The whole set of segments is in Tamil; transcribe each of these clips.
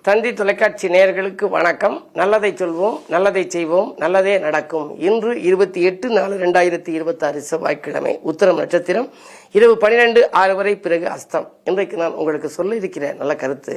தந்தி தொலைக்காட்சி நேயர்களுக்கு வணக்கம். நல்லதை சொல்வோம், நல்லதை செய்வோம், நல்லதே நடக்கும். இன்று 28/4/2026 செவ்வாய்க்கிழமை, உத்திரம் நட்சத்திரம், இரவு 12:06 வரை, பிறகு அஸ்தம். இன்றைக்கு நான் உங்களுக்கு சொல்ல இருக்கிற நல்ல கருத்து,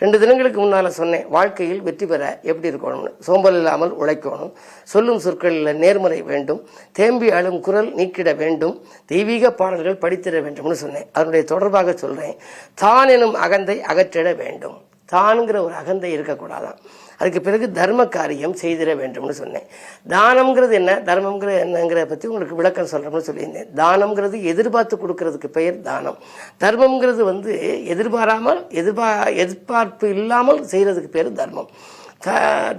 2 தினங்களுக்கு முன்னால சொன்னேன். வாழ்க்கையில் வெற்றி பெற எப்படி இருக்கணும்னு. சோம்பல் இல்லாமல் உழைக்கணும், சொல்லும் சொற்களில் நேர்மறை வேண்டும், தேம்பி அழும் குரல் நீக்கிட வேண்டும், தெய்வீக பாடல்கள் படித்திட வேண்டும்னு சொன்னேன். அதனுடைய தொடர்பாக சொல்றேன், தான் எனும் அகந்தை அகற்றிட வேண்டும். தானுங்கிற ஒரு அகந்தை இருக்கக்கூடாதான். அதுக்கு பிறகு தர்ம காரியம் செய்திட வேண்டும்னு சொன்னேன். தானம்ங்கிறது என்ன, தர்மம்ங்கிறது என்னங்கிற பற்றி உங்களுக்கு விளக்கம் சொல்கிறோம்னு சொல்லியிருந்தேன். தானம்ங்கிறது எதிர்பார்த்து கொடுக்கறதுக்கு பெயர் தானம். தர்மம்ங்கிறது எதிர்பார்ப்பு இல்லாமல் செய்கிறதுக்கு பேர் தர்மம்.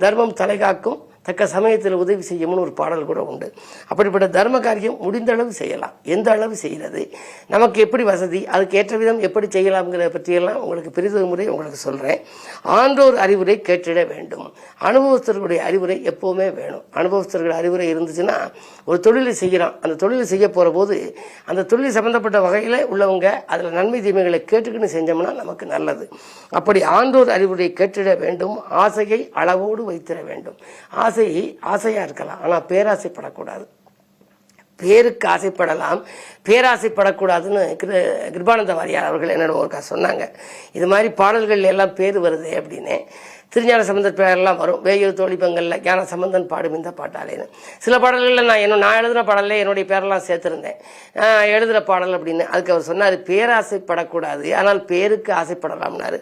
தர்மம் தலைகாக்கும், தக்க சமயத்தில் உதவி செய்யும்னு ஒரு பாடல் கூட உண்டு. அப்படிப்பட்ட தர்ம காரியம் முடிந்த அளவு செய்யலாம். எந்த அளவு செய்கிறது, நமக்கு எப்படி வசதி, அதுக்கு ஏற்ற விதம் எப்படி செய்யலாம்ங்கிற பற்றியெல்லாம் உங்களுக்கு பெரிதொரு முறை உங்களுக்கு சொல்கிறேன். ஆன்றோர் அறிவுரை கேட்டிட வேண்டும். அனுபவஸ்தர்களுடைய அறிவுரை எப்போவுமே வேணும். அனுபவஸ்தர்கள் அறிவுரை இருந்துச்சுன்னா, ஒரு தொழிலை செய்கிறோம், அந்த தொழிலை செய்ய போகிற போது அந்த தொழில் சம்பந்தப்பட்ட வகையில் உள்ளவங்க அதில் நன்மை தீமைகளை கேட்டுக்கின்னு செஞ்சோம்னா நமக்கு நல்லது. அப்படி ஆன்றோர் அறிவுரை கேட்டிட வேண்டும். ஆசையை அளவோடு வைத்திட வேண்டும். ஆசையா இருக்கலாம், ஆனா பேராசைப்படக்கூடாது. பேருக்கு ஆசைப்படலாம், பேராசைப்படக்கூடாதுன்னு கிருபானந்த வாரியார் அவர்கள் என்னோட ஒருக்கா சொன்னாங்க. இது மாதிரி பாடல்கள் எல்லாம் பேர் வருது அப்படின்னு. திருஞான சம்பந்தர் பேரெல்லாம் வரும். வேயூர் தோழிப்பங்கள்ல ஞான சம்பந்தன் பாடும் இந்த பாட்டாலேன்னு. சில பாடல்களில் நான் எழுதுன பாடல்ல என்னுடைய பேரெல்லாம் சேர்த்திருந்தேன். எழுதுகிற பாடல் அப்படின்னு. அதுக்கு அவர் சொன்னார், பேராசைப்படக்கூடாது, ஆனால் பேருக்கு ஆசைப்படலாம்னாரு.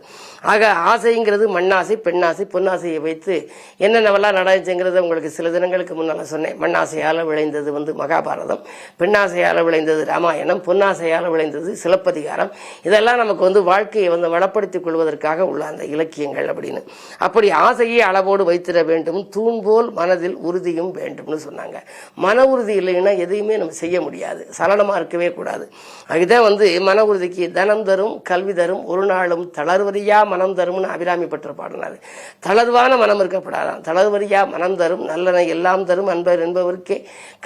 ஆக ஆசைங்கிறது மண்ணாசை, பெண்ணாசை, பொன்னாசையை வைத்து என்னென்னவெல்லாம் நடந்துச்சுங்கிறத உங்களுக்கு சில தினங்களுக்கு முன்னால் சொன்னேன். மண்ணாசையால் விளைந்தது மகாபாரதம், பெண்ணாசையால் விளைந்தது ராமாயணம், பொன்னாசையால் விளைந்தது சிலப்பதிகாரம். இதெல்லாம் நமக்கு வாழ்க்கையை வளப்படுத்திக் கொள்வதற்காக உள்ள அந்த இலக்கியங்கள் அப்படின்னு. அப்படி ஆசையை அளவோடு வைத்திட வேண்டும். தூண்போல் மனதில் உறுதியும் வேண்டும்னு சொன்னாங்க. மன உறுதி இல்லைன்னா எதையுமே நம்ம செய்ய முடியாது. சலனமா இருக்கவே கூடாது. அதுதான் மன உறுதிக்கு தனம் தரும், கல்வி தரும், ஒரு நாளும் தளர்வரியா மனம் தரும்னு அபிராமி பற்ற பாடினாரு. தளர்வான மனம் இருக்கப்படாதான். தளர்வரியா மனம் தரும், நல்லன எல்லாம் தரும் அன்பர் என்பவருக்கே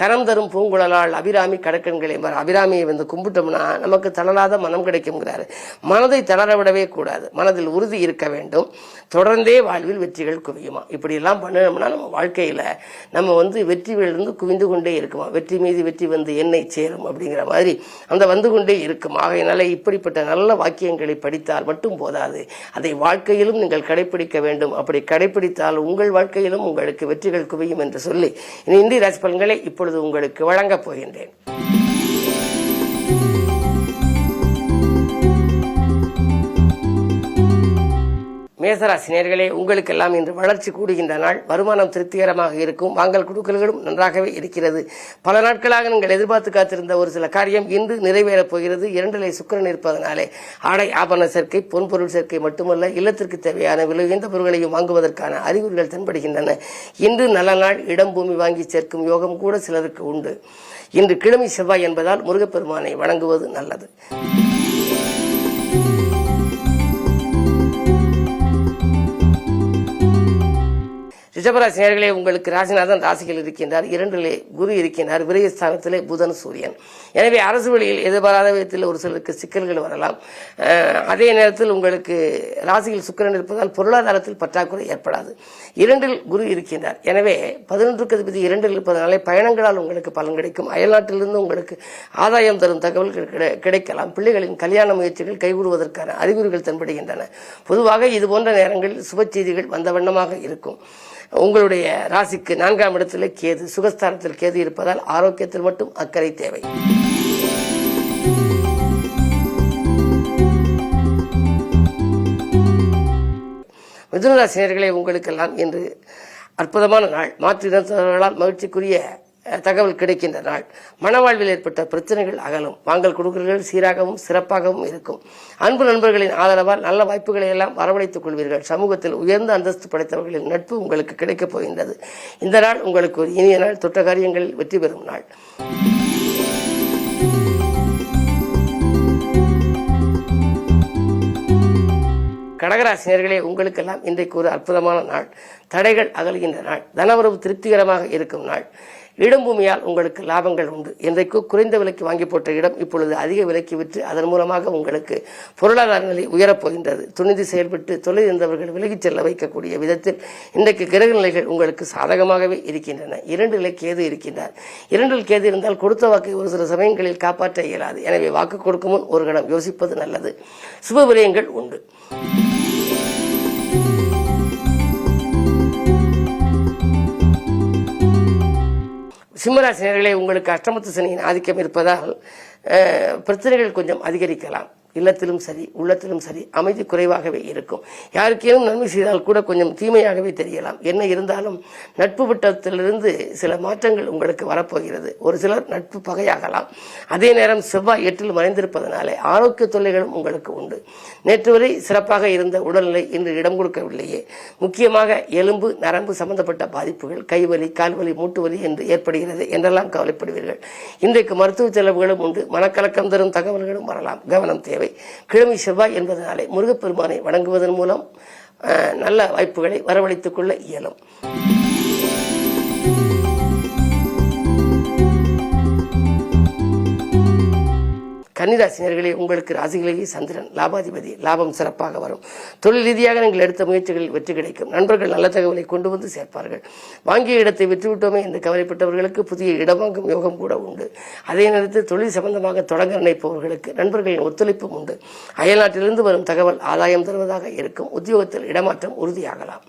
கரம் தரும் பூங்குழலால் அபிராமி கடற்கண்களை. அபிராமியை கும்பிட்டோம்னா நமக்கு தளராத மனம் கிடைக்கும்ங்கிறாரு. மனதை தளர விடவே கூடாது. மனதில் உறுதி இருக்க வேண்டும். தொடர்ந்தே வாழ்வில் வெற்றிகள் குவியுமா. இப்படி எல்லாம் பண்ணணும்னா நம்ம வாழ்க்கையில நம்ம வெற்றிகளிலிருந்து குவிந்து கொண்டே இருக்குமா. வெற்றி மீது வெற்றி என்னை சேரும் அப்படிங்கிற மாதிரி அந்த வந்து கொண்டே இருக்கும். ஆகையினால இப்படிப்பட்ட நல்ல வாக்கியங்களை படித்தால் மட்டும் போதாது, அதை வாழ்க்கையிலும் நீங்கள் கடைபிடிக்க வேண்டும். அப்படி கடைபிடித்தால் உங்கள் வாழ்க்கையிலும் உங்களுக்கு வெற்றிகள் குவியும் என்று சொல்லி இந்திய ராசி பலன்களை இப்பொழுது உங்களுக்கு வழங்கப் போகின்றேன். மேசராசி நேயர்களே, உங்களுக்கெல்லாம் இன்று வளர்ச்சி கூடுகின்ற நாள். வருமானம் திருப்திகரமாக இருக்கும். வாங்கல் கொடுக்கல்களும் நன்றாகவே இருக்கிறது. பல நாட்களாக நீங்கள் எதிர்பார்த்து காத்திருந்த ஒரு சில காரியம் இன்று நிறைவேறப் போகிறது. 2 சுக்கிரன் இருப்பதனாலே ஆடை ஆபரண சேர்க்கை, பொன்பொருள் சேர்க்கை மட்டுமல்ல, இல்லத்திற்கு தேவையான விலை உயர்ந்த பொருட்களையும் வாங்குவதற்கான அறிகுறிகள் தென்படுகின்றன. இன்று நல்ல நாள். இடம் பூமி வாங்கி சேர்க்கும் யோகம் கூட சிலருக்கு உண்டு. இன்று கிழமை செவ்வாய் என்பதால் முருகப்பெருமானை வணங்குவது நல்லது. ரிஷபராசி நேயர்களே, உங்களுக்கு ராசிநாதன் ராசிகள் இருக்கின்றார். 2 குரு இருக்கின்றார். விரயஸ்தானத்திலே புதன், சூரியன். எனவே அரசு வழியில் எதிர்பாராத விதத்தில் ஒரு சிலருக்கு சிக்கல்கள் வரலாம். அதே நேரத்தில் உங்களுக்கு ராசியில் சுக்கிரன் இருப்பதால் பொருளாதாரத்தில் பற்றாக்குறை ஏற்படாது. 2 குரு இருக்கின்றார். எனவே 11க்கு அதிபதி 2 இருப்பதனாலே பயணங்களால் உங்களுக்கு பலன் கிடைக்கும். அயல்நாட்டிலிருந்து உங்களுக்கு ஆதாயம் தரும் தகவல்கள் கிடைக்கலாம். பிள்ளைகளின் கல்யாண முயற்சிகள் கைகூடுவதற்கான அறிகுறிகள் தென்படுகின்றன. பொதுவாக இதுபோன்ற நேரங்களில் சுப செய்திகள் வந்த வண்ணமாக இருக்கும். உங்களுடைய ராசிக்கு 4ஆம் இடத்தில் கேது, சுகஸ்தானத்தில் கேது இருப்பதால் ஆரோக்கியத்தில் மட்டும் அக்கறை தேவை. மிதுனராசி நேயர்களே, உங்களுக்கெல்லாம் இன்று அற்புதமான நாள். மாற்று இனத்தவர்களால் மகிழ்ச்சிக்குரிய தகவல் கிடைக்கின்ற நாள். மனவாழ்வில் ஏற்பட்ட பிரச்சனைகள் அகலும். வாங்கல் கொடுக்கல்கள் சீராகவும் சிறப்பாகவும் இருக்கும். அன்பு நண்பர்களின் ஆதரவால் நல்ல வாய்ப்புகளை எல்லாம் வரவழைத்துக் கொள்வீர்கள். சமூகத்தில் உயர்ந்த அந்தஸ்து படைத்தவர்களின் நட்பு உங்களுக்கு கிடைக்கப் போகின்றது. இந்த நாள் உங்களுக்கு ஒரு இனிய நாள். தொட்ட காரியங்களில் வெற்றி பெறும் நாள். கடகராசி நேயர்களே, உங்களுக்கெல்லாம் இன்றைக்கு ஒரு அற்புதமான நாள். தடைகள் அகலுகின்ற நாள். தனவரவு திருப்திகரமாக இருக்கும் நாள். இடம் பூமியால் உங்களுக்கு லாபங்கள் உண்டு. இன்றைக்கு குறைந்த விலைக்கு வாங்கி போட்ட இடம் இப்பொழுது அதிக விலைக்கு விற்று அதன் மூலமாக உங்களுக்கு பொருளாதார நிலை உயரப் போகின்றது. துணிந்து செயல்பட்டு தொழில் இருந்தவர்கள் விலகிச் செல்ல வைக்கக்கூடிய விதத்தில் இன்றைக்கு கிரக நிலைகள் உங்களுக்கு சாதகமாகவே இருக்கின்றன. 2 கேது இருக்கின்றார். 2 கேது இருந்தால் கொடுத்த வாக்கை ஒரு சில சமயங்களில் காப்பாற்ற இயலாது. எனவே வாக்கு கொடுக்கும் முன் ஒரு கணம் யோசிப்பது நல்லது. சுப விரயங்கள் உண்டு. சிம்மராசினியர்களே, உங்களுக்கு அஷ்டமத்து சனியின் ஆதிக்கம் இருப்பதால் பிரச்சனைகள் கொஞ்சம் அதிகரிக்கலாம். இல்லத்திலும் சரி உள்ளத்திலும் சரி அமைதி குறைவாகவே இருக்கும். யாருக்கேனும் நன்மை செய்தால் கூட கொஞ்சம் தீமையாகவே தெரியலாம். என்ன இருந்தாலும் நட்பு வட்டத்திலிருந்து சில மாற்றங்கள் உங்களுக்கு வரப்போகிறது. ஒரு சிலர் நட்பு பகையாகலாம். அதே நேரம் செவ்வாய் 8 மறைந்திருப்பதனாலே ஆரோக்கிய தொல்லைகளும் உங்களுக்கு உண்டு. நேற்று வரை சிறப்பாக இருந்த உடல்நிலை இன்று இடம் கொடுக்கவில்லையே. முக்கியமாக எலும்பு நரம்பு சம்பந்தப்பட்ட பாதிப்புகள், கைவலி, கால்வலி, மூட்டுவலி என்று ஏற்படுகிறது என்றெல்லாம் கவலைப்படுவீர்கள். இன்றைக்கு மருத்துவ செலவுகளும் உண்டு. மனக்கலக்கம் தரும் தகவல்களும் வரலாம். கவனம் தேவை. கிழமை செவ்வாய் என்பதனாலே முருகப்பெருமானை வணங்குவதன் மூலம் நல்ல வாய்ப்புகளை வரவழைத்துக் கொள்ள இயலும். கன்னிராசினியர்களே, உங்களுக்கு ராசிகளிலேயே சந்திரன் லாபாதிபதி. லாபம் சிறப்பாக வரும். தொழில் ரீதியாக நீங்கள் எடுத்த முயற்சிகளில் வெற்றி கிடைக்கும். நண்பர்கள் நல்ல தகவலை கொண்டு வந்து சேர்ப்பார்கள். வாங்கிய இடத்தை விற்றுவிட்டோமே என்று கவலைப்பட்டவர்களுக்கு புதிய இடம் வாங்கும் யோகம் கூட உண்டு. அதே நேரத்தில் தொழில் சம்பந்தமாக தொடங்க நினைப்பவர்களுக்கு நண்பர்களின் ஒத்துழைப்பும் உண்டு. அயல்நாட்டிலிருந்து வரும் தகவல் ஆதாயம் தருவதாக இருக்கும். உத்தியோகத்தில் இடமாற்றம் உறுதியாகலாம்.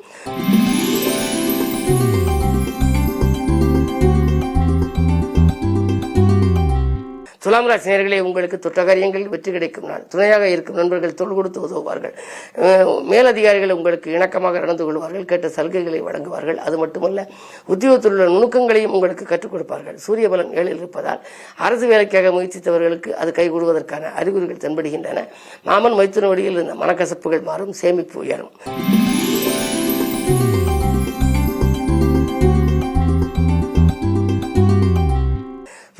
துலாம் ராசி நேயர்களே, உங்களுக்கு தொட்ட காரியங்களில் வெற்றி கிடைக்கும் நாள். துணையாக இருக்கும் நண்பர்கள் தோள் கொடுத்து உதவுவார்கள். மேலதிகாரிகள் உங்களுக்கு இணக்கமாக நடந்து கொள்வார்கள். கேட்ட சலுகைகளை வழங்குவார்கள். அது மட்டுமல்ல, உத்தியோகத்தில் உள்ள நுணுக்கங்களையும் உங்களுக்கு கற்றுக் கொடுப்பார்கள். சூரிய பலம் 7 இருப்பதால் அரசு வேலைக்காக முயற்சித்தவர்களுக்கு அது கைகூடுவதற்கான அறிகுறிகள் தென்படுகின்றன. மாமன் மைத்துன வழியில் இருந்த மனக்கசப்புகள் மாறும். சேமிப்பு உயரும்.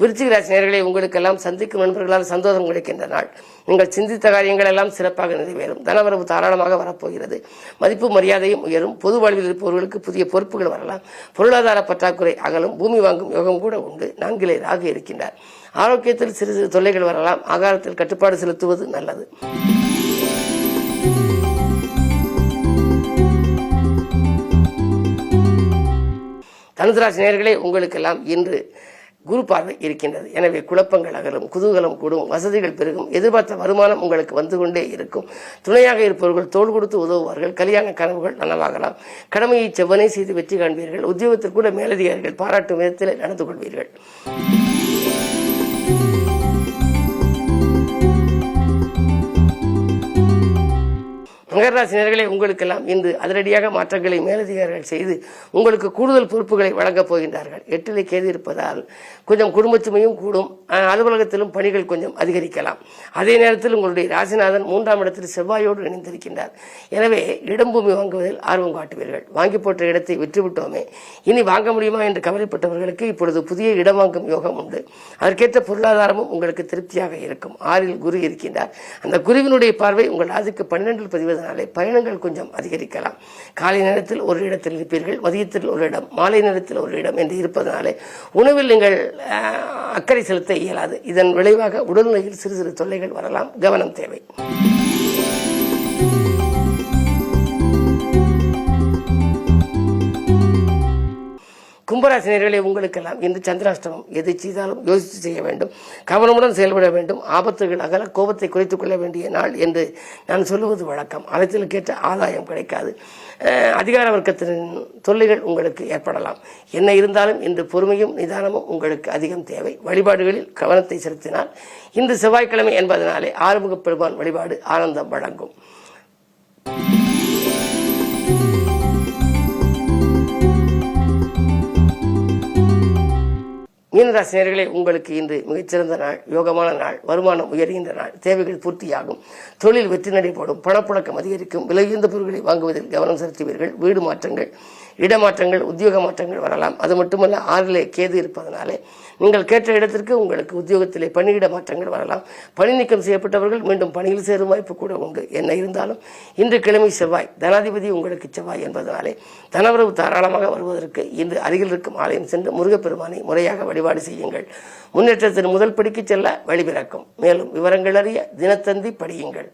விருச்சிக ராசி நேயர்களே, உங்களுக்கெல்லாம் சந்திக்கும் நண்பர்களால் சந்தோஷம் கிடைக்கின்ற நாள். நீங்கள் சிந்தித்த காரியங்கள் எல்லாம் சிறப்பாக நிறைவேறும். தனவரவு தாராளமாக வரப்போகிறது. மதிப்பு மரியாதையும் உயரும். பொது வாழ்வில் இருப்பவர்களுக்கு புதிய பொறுப்புகள் வரலாம். பொருளாதார பற்றாக்குறை அகலும். பூமி வாங்கும் யோகம் கூட உண்டு. 4 ராகு இருக்கின்றார். ஆரோக்கியத்தில் சிறு சிறு தொல்லைகள் வரலாம். ஆகாரத்தில் கட்டுப்பாடு செலுத்துவது நல்லது. தனுசு ராசி நேயர்களே, உங்களுக்கெல்லாம் இன்று குரு பார்வை இருக்கின்றது. எனவே குழப்பங்கள் அகலும். குதூகலம் கூடும். வசதிகள் பெருகும். எதிர்பார்த்த வருமானம் உங்களுக்கு வந்து கொண்டே இருக்கும். துணையாக இருப்பவர்கள் தோள் கொடுத்து உதவுவார்கள். கல்யாண கனவுகள் நனவாகலாம். கடமையை செவ்வனே செய்து வெற்றி காண்பீர்கள். உத்தியோகத்தில் கூட மேலதிகாரிகள் பாராட்டும் விதத்தில் நடந்து கொள்வீர்கள். மகராசினியர்களே, உங்களுக்கெல்லாம் இன்று அதிரடியாக மாற்றங்களை மேலதிகாரிகள் செய்து உங்களுக்கு கூடுதல் பொறுப்புகளை வழங்கப் போகின்றார்கள். 8 கேது இருப்பதால் கொஞ்சம் குடும்பச்சுமையும் கூடும். அலுவலகத்திலும் பணிகள் கொஞ்சம் அதிகரிக்கலாம். அதே நேரத்தில் உங்களுடைய ராசிநாதன் 3ஆம் இடத்தில் செவ்வாயோடு இணைந்திருக்கின்றார். எனவே இடம் பூமி வாங்குவதில் ஆர்வம் காட்டுவீர்கள். வாங்கி போட்ட இடத்தை விற்றுவிட்டோமே, இனி வாங்க முடியுமா என்று கவலைப்பட்டவர்களுக்கு இப்பொழுது புதிய இடம் வாங்கும் யோகம் உண்டு. அதற்கேற்ற பொருளாதாரமும் உங்களுக்கு திருப்தியாக இருக்கும். 6இல் குரு இருக்கின்றார். அந்த குருவினுடைய பார்வை உங்கள் ராசிக்கு 12இல் பதிவது பயணங்கள் கொஞ்சம் அதிகரிக்கலாம். காலை நேரத்தில் ஒரு இடத்தில் இருப்பீர்கள். மதியத்தில் ஒரு இடம், மாலை நேரத்தில் ஒரு இடம் என்று இருப்பதனாலே உணவில் நீங்கள் அக்கறை செலுத்த இயலாது. இதன் விளைவாக உடல்நிலையில் சிறு சிறு தொல்லைகள் வரலாம். கவனம் தேவை. கும்பராசினியர்களே, உங்களுக்கெல்லாம் இன்று சந்திராஷ்டமம். எதை செய்தாலும் யோசித்து செய்ய வேண்டும். கவனமுடன் செயல்பட வேண்டும். ஆபத்துகள் அகல கோபத்தை குறைத்துக் கொள்ள வேண்டிய நாள் என்று நான் சொல்லுவது வழக்கம். அனைத்தில் கேட்ட ஆதாயம் கிடைக்காது. அதிகார வர்க்கத்தின் தொல்லைகள் உங்களுக்கு ஏற்படலாம். என்ன இருந்தாலும் இன்று பொறுமையும் நிதானமும் உங்களுக்கு அதிகம் தேவை. வழிபாடுகளில் கவனத்தை செலுத்தினால் இன்று செவ்வாய்க்கிழமை என்பதனாலே ஆறுமுகப் பெருமான் வழிபாடு ஆனந்தம் வழங்கும். மீனராசினியர்களே, உங்களுக்கு இன்று மிகச்சிறந்த நாள். யோகமான நாள். வருமானம் உயர்கின்ற நாள். தேவைகள் பூர்த்தியாகும். தொழில் வெற்றி நடைபோடும். பணப்புழக்கம் அதிகரிக்கும். விலையுயர்ந்த பொருட்களை வாங்குவதில் கவனம் செலுத்துவீர்கள். வீடு மாற்றங்கள் இடமாற்றங்கள், உத்தியோக மாற்றங்கள் வரலாம். அது மட்டுமல்ல, 6லே கேது இருப்பதனாலே நீங்கள் கேட்ட இடத்திற்கு உங்களுக்கு உத்தியோகத்திலே பணியிட மாற்றங்கள் வரலாம். பணி நீக்கம் செய்யப்பட்டவர்கள் மீண்டும் பணியில் சேரும் வாய்ப்பு கூட உண்டு. என்ன இருந்தாலும் இன்று கிழமை செவ்வாய், தனாதிபதி உங்களுக்கு செவ்வாய் என்பதனாலே தனவரவு தாராளமாக வருவதற்கு இன்று அருகில் இருக்கும் ஆலயம் சென்று முருகப்பெருமானை முறையாக வழிபாடு செய்யுங்கள். முன்னேற்றத்தின் முதல் படிக்கு செல்ல வழிபிறக்கும். மேலும் விவரங்கள் அறிய தினத்தந்தி படியுங்கள்.